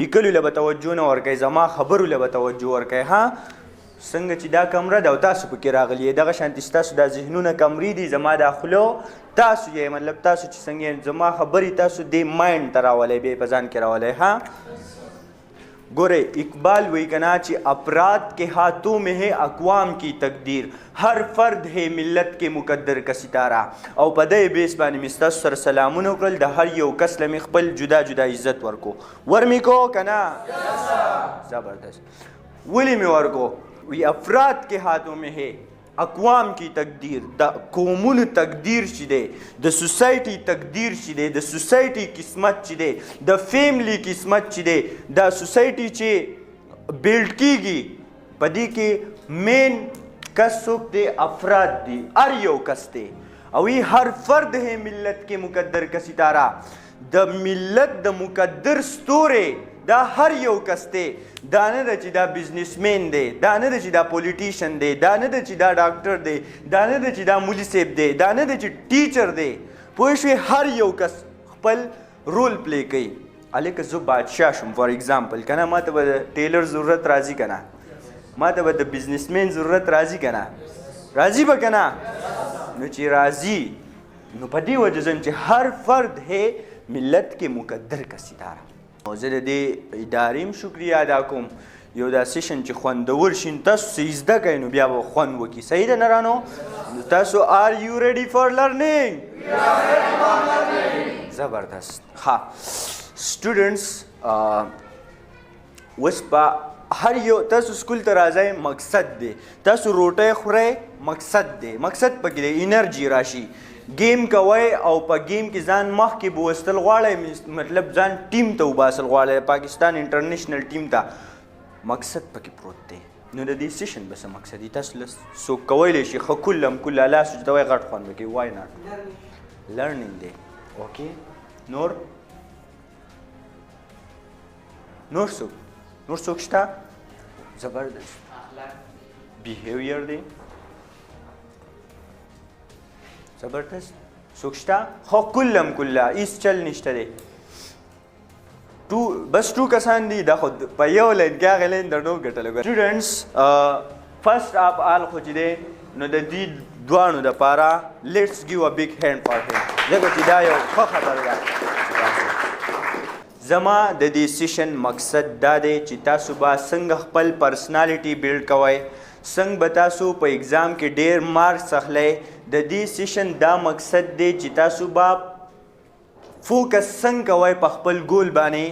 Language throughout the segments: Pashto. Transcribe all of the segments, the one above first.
لیکلو له به توجه نه ورکوئ زما خبرو له به توجه ورکوئ ها څنګه چې دا کمره ده او تاسو پکې راغلي دغه شانتې ستاسو دا ذهنونه کمرې دي زما دا خوله تاسو یې مطلب تاسو چې څنګه زما خبرې تاسو دې مایند ته راولئ بیا په ځان کې راولئ ها گورے اقبال وہی کہنا چی افراد کے ہاتھوں میں ہے اقوام کی تقدیر ہر فرد ہے ملت کے مقدر کا ستارہ او پدے بیس بانی مستاس سر سلامون اکرل دا ہر یو کس لمی خپل جدا جدا عزت ورکو ورمی کو کنا زبردست ولی میں ورکو وی افراد کے ہاتھوں میں ہے اقوام کی تقدیر دا قومون تقدیر چی دے دا سوسائٹی تقدیر چی دے دا سوسائٹی قسمت چی دے دا فیملی قسمت چی دے دا سوسائٹی چی بیلڈ کی گی پدی کے مین کس سوک دے افراد دی ار یو کس دے اوی ہر فرد ہے ملت کے مقدر کا ستارہ دا ملت دا مقدر ستورے دا هر یو کس دی دا نه ده چې دا بزنسمین دی دا نه ده چې دا پولیټیشن دی دا نه ده چې دا ډاکټر دی دا نه ده چې دا مولي صاحب دی دا نه ده چې ټیچر دی پوه شوې هر یو کس خپل رول پلی کوي هلکه زه بادشاه شم فار ایگزامپل که نه ما ته به د ټیلر ضرورت راځي که نه ما ته به د بزنسمین ضرورت راځي که نه راځي به که نه نو چې راځي نو په دې وجه ځم چې هر فرد ہے ملت کے مقدر کا ستارہ زه د دې ادارې شکریه ادا کوم یو دا سیشن چې خوندور شي تاسو څه زده کوئ نو بیا به خوند وکړي صحیح ده نرانو تاسو آر یو ریډي فار لرنینګ زبردست ها سټوډنټس اوس په هر یو تاسو سکول ته راځئ مقصد دی تاسو روټۍ خورئ مقصد دی مقصد پکې دی انرژي راشي گیم کوئ او په گیم کې ځان مخکې بوستل غواړئ مطلب ځان ټیم ته وباسل غواړئ پاکستان انټرنیشنل ټیم ته مقصد پکې پروت دی نو د دې سیشن به څه مقصد وي تاسو څوک کولی شي ښه کلم کله لاس اوچتوئ غټ خوند وکړي وای ناټ لرنینګ دی اوکې نور څوک شته زبردست بیهیویر دی زبردست څوک شته خو کلم کله هیڅ چل نشته دی بس ټو کسان دي دا خو په یو لاین کې هغه لاین درنو ګټلی سټوډنټس فرسټ اف آل خو چې دی نو د دې دواړو دپاره لیټس ګیو ا بګ هینډ فار هیم ځکه چې دا یو ښه خبره ده زما د دې سیشن مقصد دا دی چې تاسو به څنګه خپل پرسنالټي بیلډ کوئ څنګه به تاسو په ایگزام کې ډیر مارکس اخلئ د دې سیشن دا مقصد دی چې تاسو به فوکس څنګه کوئ په خپل ګول باندې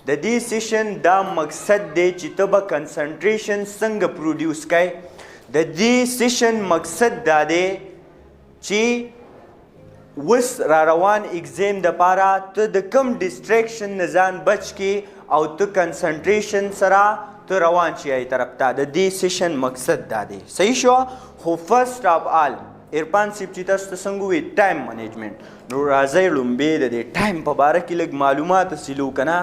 د دې سیشن دا مقصد دی چې ته به کنسنټریشن څنګه پروډیوس کوئ د دې سیشن مقصد دا دی چې اوس را روان ایگزام دپاره ته د کم ډسټریکشن نه ځان بچ کړي او ته کنسنټریشن سره ته روان شي ای طرف ته د دې سیشن مقصد دا دی صحیح شو خو فرسټ اف آل عرفان صاحب چې تاسو ته څنګه ووایي ټایم منیجمنټ نو راځئ لومبې د دې ټایم په باره کې لږ معلومات حاصلو که نه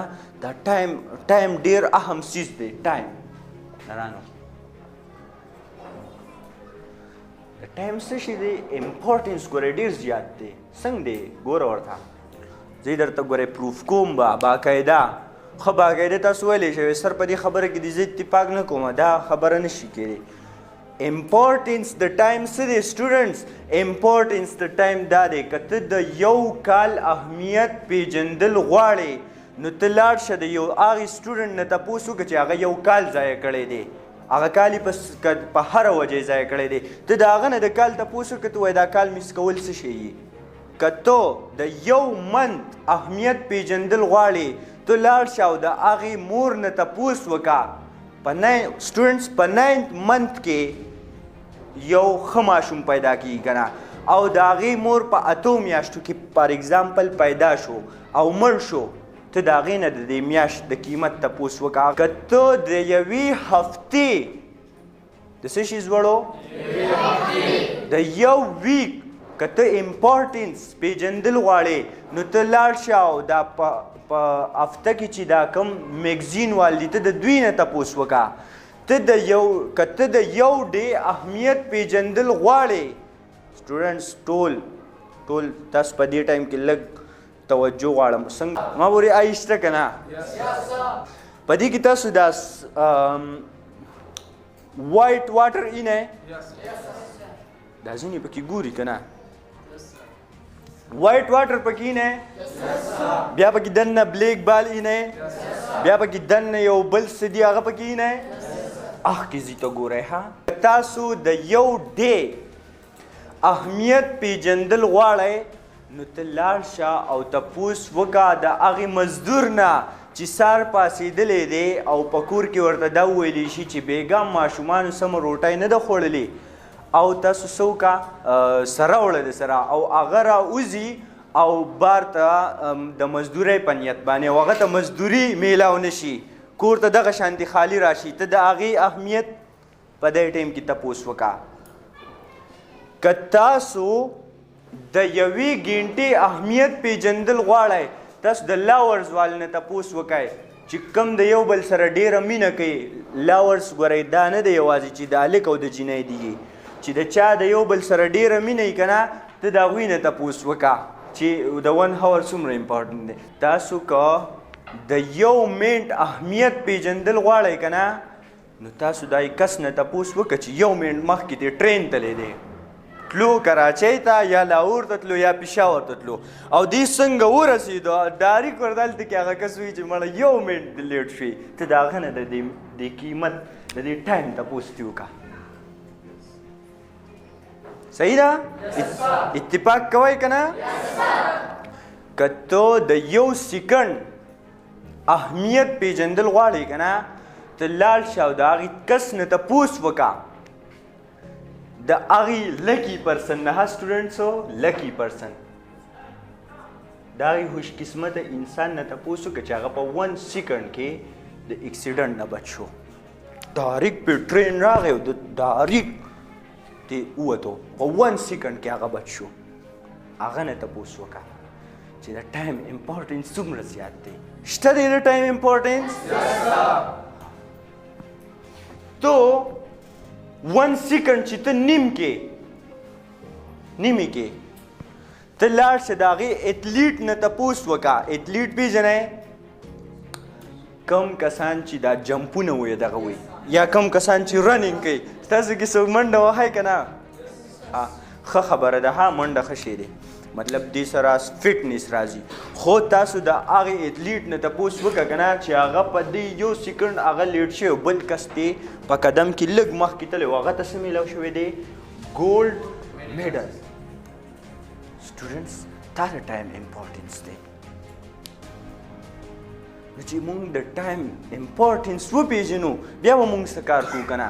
دا ټایم ډېر اهم څیز دی ټایم نرانو د ټایم څه شي دی امپورټنس ګوره ډېر زیات دی څنګه دی ګوره ورته زه درته ګوره پروف کوم به باقاعده ښه باقاعده تاسو ویلی شوی سر په دې خبره کې د زه اتفاق نه کوم دا خبره نشي کېدی امپورټنس د ټایم څه دی سټوډنټس امپورټنس د ټایم دا دی که ته د یو کال اهمیت پیژندل غواړې نو ته لاړ شه د یو هغې سټوډنټ نه تپوس وکړه چې هغه یو کال ضایع کړی دی هغه کال یې په هره وجه ضایع کړی دی ته د هغه نه د کال تپوس وکړه ته وایي دا کال میس کول څه شی یي که ته د یو منت اهمیت پیژندل غواړې ته لاړ شه او د هغې مور نه تپوس وکړه سټوډنټس په 9th منت کې یو ښه ماشوم پیدا کیږي که نه او د هغې مور په 8 میاشتو کې فار ایگزامپل پیدا شو او مړ شو ته د هغې نه د دې میاشت د قیمت تپوس وکړه که ته د یوې هفتې د څه شي زوړو د یو ویک که ته امپورټنس پیژندل غواړې نو ته لاړ شه او دا په هفته کې چې دا کوم میګزین وال دي ته د دوی نه تپوس وکړه ته د یو که ته د یو ډے اهمیت پیژندل غواړې سټوډنټس ټول تاسو په دې ټایم کې لږ توجه غواړم څنګه ما پورې آی شته که نه په دې کې تاسو دا وایټ واټر اینی دا ځینې پکې ګوري که نه وایټ واټر پکې اینی بیا پکې دننه بلیک بال اینی بیا پکې دننه یو بل څه دي هغه پکې اینی کې ځي ته ګورئ ها تاسو د یو ډے اهمیت پیژندل غواړئ نو ته لاړ شه او تپوس وکړه د هغې مزدور نه چې سار پاسېدلی دی او په کور کې ورته دا وویلی شي چې بېګا ماشومانو سمه روټۍ نه ده خوړلې او تاسو څه وکړه سره وړه د سره او هغه راوځي او بار ته د مزدورۍ په نیت باندې او هغه ته مزدوري میلاو نه شي کور ته دغه شانتې خالی راشي ته د هغې اهمیت په دې ټیم کې تپوس وکړه که تاسو د یوې ګینټې اهمیت پیژندل غواړئ تاسو د لاورز والو نه تپوس وکئ چې کوم د یو بل سره ډېره مینه کوي لاورز ګورئ دا نه دی یوازې چې د هلک او د جینۍ دي چې د چا د یو بل سره ډېره مینه یي که نه ته د هغوی نه تپوس وکړه چې د 1 هاور څومره امپارټنټ دی تاسو که د یو منټ اهمیت پیژندل غواړئ که نه نو تاسو دا کس نه تپوس وکړه چې یو منټ مخکې دی ټرین تللی دی تلو کراچۍ ته یا لاهور ته تلو یا پېښور ته تلو او دې څنګه ورسېدو ډایرکټ ورته هلته کې هغه کس وایي چې مړه یو منټ لیټ شوي ته د هغه نه د دې قیمت د دې ټایم تپوس دې وکړه صحیح ده اتفاق کوئ که نه که ته د یو سیکنډ اهمیت پیژندل غواړئ که نه ته لاړ شه او د هغې کس نه تپوس وکړه د هغې لکی پرسن نه سټوډنټسو لکی پرسن د هغې خوش قسمته انسان نه تپوس وکړه چې هغه په 1 سیکنډ کې د اکسیډنټ نه بچ شو ډایرکټ پې ټرین راغی او ډایرکټ ته ووتو په 1 سیکنډ کې هغه بچ شو هغه نه تپوس وکړه چې د ټایم امپارټنس څومره زیات دی شته دی د ټایم امپارټنس تو 1 سیکنډ چې ته نیمې کې ته لاړ شه د هغې ایتلیټ نه تپوس وکړه ایتلیټ پېژنئ کم کسان چې دا جمپونه وایي دغه وایي یا کم کسان چې رننګ کوي تاسو کې څوک منډه وهئ که نه ښه خبره ده ها منډه ښه شی دی مطلب دې سره فټنس راځي خو تاسو د هغې ایتلیټ نه تپوس وکړه که نه چې هغه په دې یو سیکنډ هغه لیټ شوی او بل کس دی په قدم کې لږ مخکې تللی و هغه ته څه میلاو شوی دی ګولډ میډل سټوډنټس دا د ټایم امپارټنس دی نو چې موږ د ټایم امپارټنس وپېژنو بیا به موږ څه کار کوو که نه